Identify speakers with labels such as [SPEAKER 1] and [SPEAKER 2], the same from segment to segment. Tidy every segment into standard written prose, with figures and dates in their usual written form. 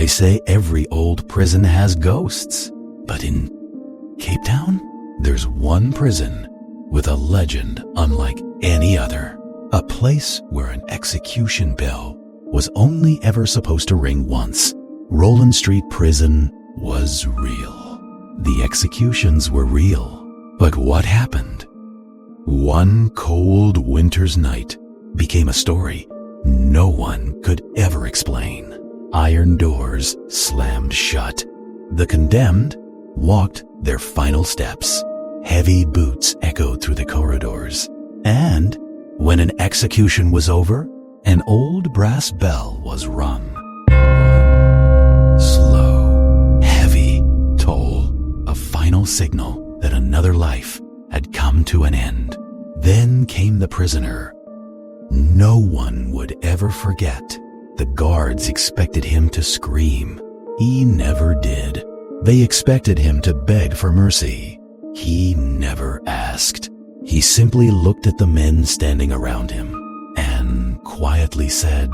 [SPEAKER 1] They say every old prison has ghosts, but in Cape Town, there's one prison with a legend unlike any other. A place where an execution bell was only ever supposed to ring once. Roeland Street Prison was real. The executions were real. But what happened? One cold winter's night became a story no one could ever explain. Iron doors slammed shut. The condemned walked their final steps. Heavy boots echoed through the corridors. And when an execution was over, an old brass bell was rung. One slow, heavy toll, a final signal that another life had come to an end. Then came the prisoner. No one would ever forget. The guards expected him to scream. He never did. They expected him to beg for mercy. He never asked. He simply looked at the men standing around him and quietly said,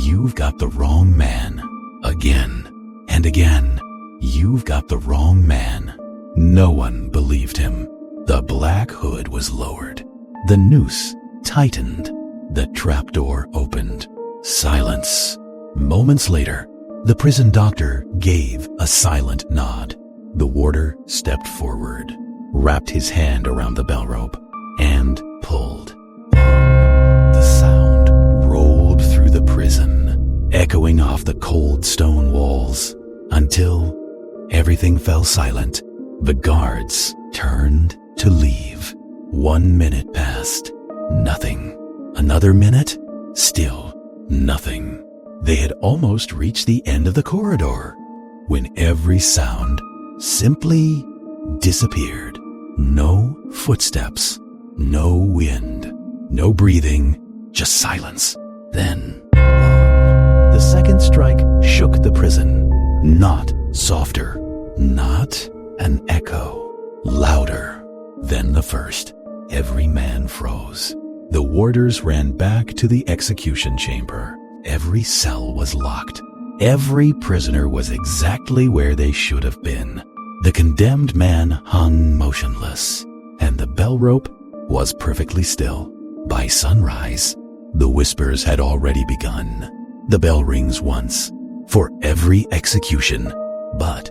[SPEAKER 1] "You've got the wrong man." Again and again, "You've got the wrong man." No one believed him. The black hood was lowered. The noose tightened. The trapdoor opened. Silence. Moments later, the prison doctor gave a silent nod. The warder stepped forward, wrapped his hand around the bell rope, and pulled. The sound rolled through the prison, echoing off the cold stone walls, until everything fell silent. The guards turned to leave. 1 minute passed. Nothing. Another minute. Still nothing. They had almost reached the end of the corridor when every sound simply disappeared. No footsteps, no wind, no breathing, just silence. Then, the second strike shook the prison. Not softer, not an echo, louder than the first. Every man froze. The warders ran back to the execution chamber. Every cell was locked. Every prisoner was exactly where they should have been. The condemned man hung motionless, and the bell rope was perfectly still. By sunrise, the whispers had already begun. The bell rings once for every execution, but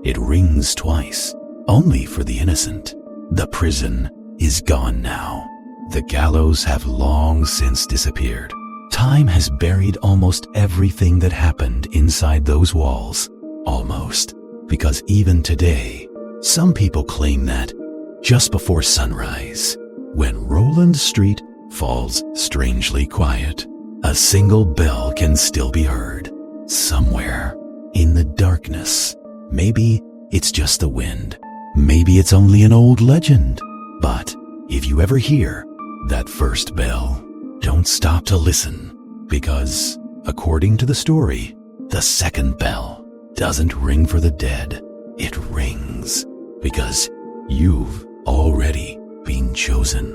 [SPEAKER 1] it rings twice, only for the innocent. The prison is gone now. The gallows have long since disappeared. Time has buried almost everything that happened inside those walls. Almost. Because even today, some people claim that just before sunrise, when Roeland Street falls strangely quiet, a single bell can still be heard. Somewhere in the darkness. Maybe it's just the wind. Maybe it's only an old legend. But if you ever hear that first bell, don't stop to listen, because according to the story, the second bell doesn't ring for the dead. It rings because you've already been chosen.